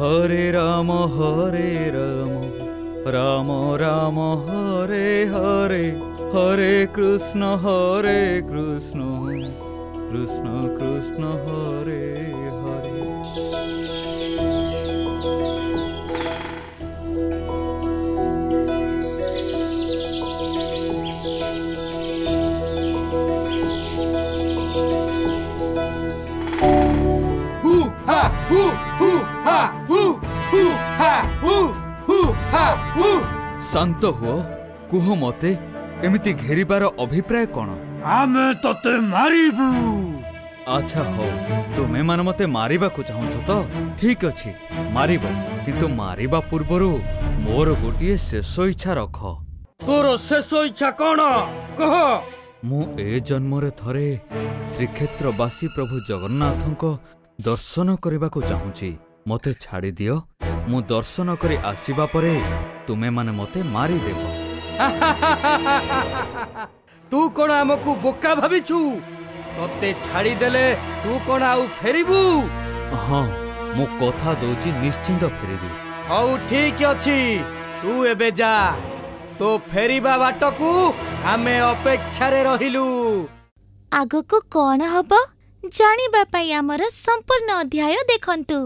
हरे राम राम राम हरे हरे हरे कृष्ण कृष्ण कृष्ण हरे हरे। शांत हुओ, कुह मते एमिति घेरिबार अभिप्राय कौन? आमे तते मारिबू। अच्छा हो, तुमे मान मते मारिबा को चाहछ तो ठीक अछि, मारिबो, किंतु मारिबा पूर्वरु मोर गोटिए शेष इच्छा रख। तोर शेष इच्छा कौन कह? मु ए जन्मरे थरे श्रीक्षेत्रवासी प्रभु जगन्नाथंको दर्शन करबा को चाहूची। मते छाड़ी दियो, मु दर्शन करी आसीबा परे तुमे माने मते मारी देबो। तू कोन हमकु बोका भाबिछु? तते छाड़ी देले तू कोन आउ फेरिबू? हाँ, मु कथा दोची निश्चिंत फेरिबी। हौ ठीक अछि, तू एबे जा, तो फेरिबा बाटकू आमे अपेक्षा रे रहिलु। आगको कौन हबो जानिबा पई हमर संपूर्ण अध्याय देखंतु।